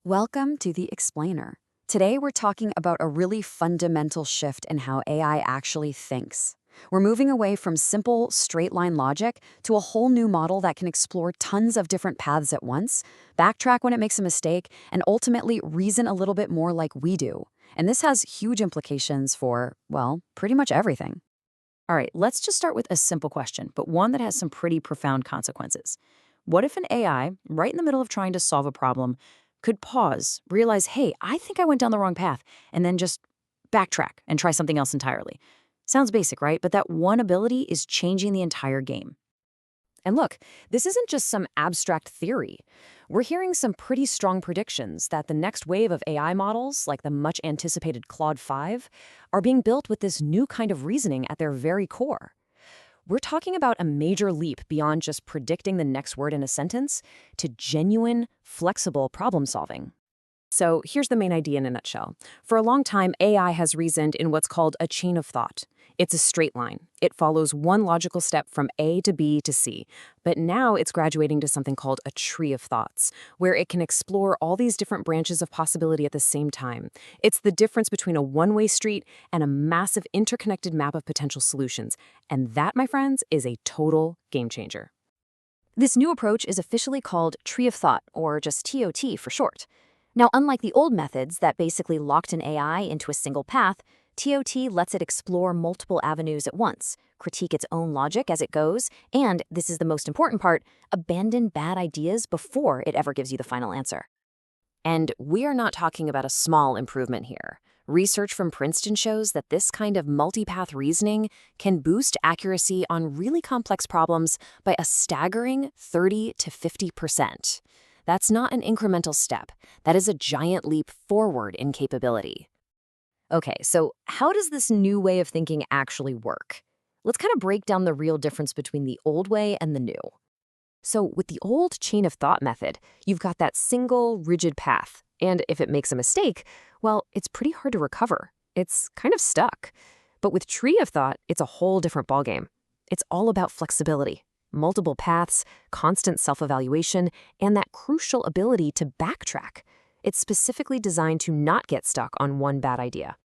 Welcome to the Explainer. Today we're talking about a really fundamental shift in how AI actually thinks. We're moving away from simple, straight-line logic to a whole new model that can explore tons of different paths at once, backtrack when it makes a mistake, and ultimately reason a little bit more like we do. And this has huge implications for, well, pretty much everything. All right, let's just start with a simple question, but one that has some pretty profound consequences. What if an AI, right in the middle of trying to solve a problem, could pause, realize, hey, I think I went down the wrong path, and then just backtrack and try something else entirely? Sounds basic, right? But that one ability is changing the entire game. And look, this isn't just some abstract theory. We're hearing some pretty strong predictions that the next wave of AI models, like the much anticipated Claude 5, are being built with this new kind of reasoning at their very core. We're talking about a major leap beyond just predicting the next word in a sentence to genuine, flexible problem solving. So here's the main idea in a nutshell. For a long time, AI has reasoned in what's called a chain of thought. It's a straight line. It follows one logical step from A to B to C. But now it's graduating to something called a tree of thoughts, where it can explore all these different branches of possibility at the same time. It's the difference between a one-way street and a massive interconnected map of potential solutions. And that, my friends, is a total game changer. This new approach is officially called tree of thought, or just TOT for short. Now, unlike the old methods that basically locked an AI into a single path, TOT lets it explore multiple avenues at once, critique its own logic as it goes, and, this is the most important part, abandon bad ideas before it ever gives you the final answer. And we are not talking about a small improvement here. Research from Princeton shows that this kind of multipath reasoning can boost accuracy on really complex problems by a staggering 30 to 50%. That's not an incremental step. That is a giant leap forward in capability. Okay, so how does this new way of thinking actually work? Let's kind of break down the real difference between the old way and the new. So with the old chain of thought method, you've got that single, rigid path. And if it makes a mistake, well, it's pretty hard to recover. It's kind of stuck. But with tree of thought, it's a whole different ballgame. It's all about flexibility. Multiple paths, constant self-evaluation, and that crucial ability to backtrack. It's specifically designed to not get stuck on one bad idea.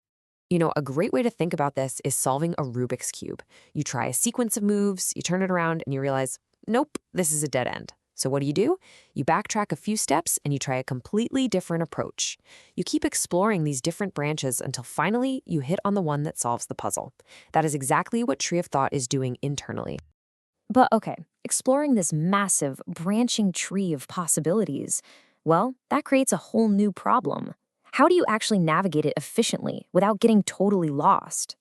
You know, a great way to think about this is solving a Rubik's Cube. You try a sequence of moves, you turn it around, and you realize, nope, this is a dead end. So what do? You backtrack a few steps and you try a completely different approach. You keep exploring these different branches until finally you hit on the one that solves the puzzle. That is exactly what Tree of Thought is doing internally. But okay, exploring this massive, branching tree of possibilities, well, that creates a whole new problem. How do you actually navigate it efficiently without getting totally lost?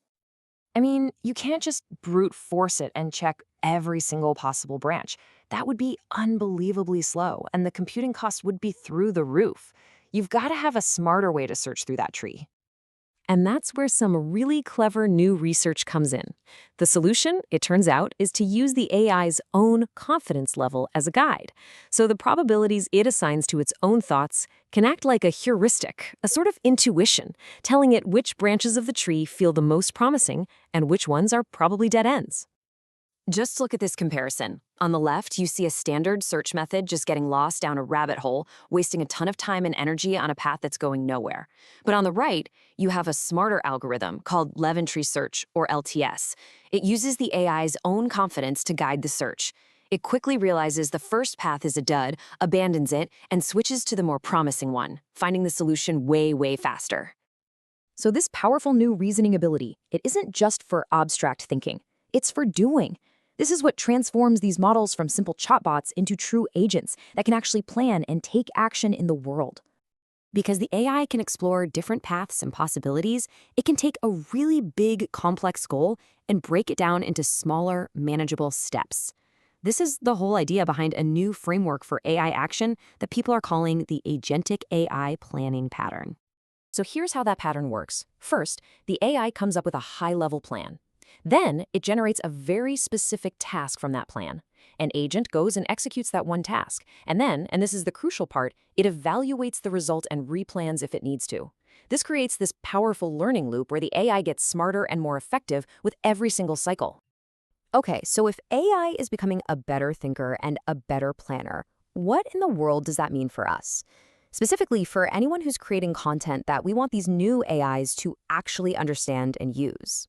I mean, you can't just brute force it and check every single possible branch. That would be unbelievably slow, and the computing cost would be through the roof. You've got to have a smarter way to search through that tree. And that's where some really clever new research comes in. The solution, it turns out, is to use the AI's own confidence level as a guide. So the probabilities it assigns to its own thoughts can act like a heuristic, a sort of intuition, telling it which branches of the tree feel the most promising and which ones are probably dead ends. Just look at this comparison. On the left, you see a standard search method just getting lost down a rabbit hole, wasting a ton of time and energy on a path that's going nowhere. But on the right, you have a smarter algorithm called Levin Tree Search, or LTS. It uses the AI's own confidence to guide the search. It quickly realizes the first path is a dud, abandons it, and switches to the more promising one, finding the solution way, way faster. So this powerful new reasoning ability, it isn't just for abstract thinking. It's for doing. This is what transforms these models from simple chatbots into true agents that can actually plan and take action in the world. Because the AI can explore different paths and possibilities, it can take a really big, complex goal and break it down into smaller, manageable steps. This is the whole idea behind a new framework for AI action that people are calling the agentic AI planning pattern. So here's how that pattern works. First, the AI comes up with a high-level plan. Then, it generates a very specific task from that plan. An agent goes and executes that one task. And then, and this is the crucial part, it evaluates the result and replans if it needs to. This creates this powerful learning loop where the AI gets smarter and more effective with every single cycle. Okay, so if AI is becoming a better thinker and a better planner, what in the world does that mean for us? specifically for anyone who's creating content that we want these new AIs to actually understand and use?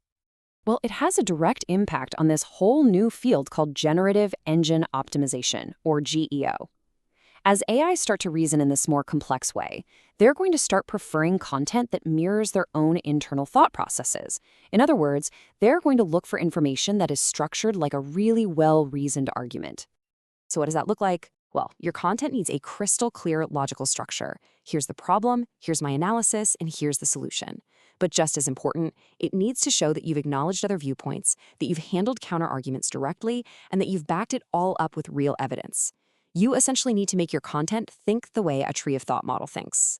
Well, it has a direct impact on this whole new field called generative engine optimization, or GEO. As AIs start to reason in this more complex way, they're going to start preferring content that mirrors their own internal thought processes. In other words, they're going to look for information that is structured like a really well-reasoned argument. So what does that look like? Well, your content needs a crystal clear logical structure. Here's the problem, here's my analysis, and here's the solution. But just as important, it needs to show that you've acknowledged other viewpoints, that you've handled counterarguments directly, and that you've backed it all up with real evidence. You essentially need to make your content think the way a tree of thought model thinks.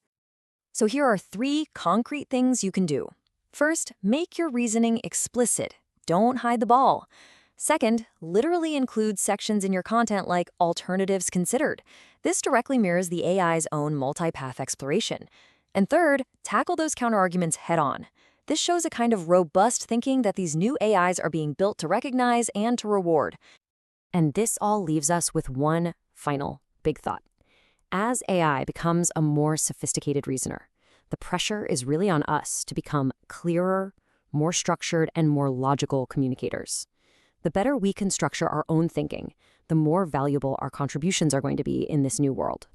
So here are 3 concrete things you can do. First, make your reasoning explicit. Don't hide the ball. Second, literally include sections in your content like alternatives considered. This directly mirrors the AI's own multi-path exploration. And third, tackle those counterarguments head-on. This shows a kind of robust thinking that these new AIs are being built to recognize and to reward. And this all leaves us with one final big thought. As AI becomes a more sophisticated reasoner, the pressure is really on us to become clearer, more structured, and more logical communicators. The better we can structure our own thinking, the more valuable our contributions are going to be in this new world.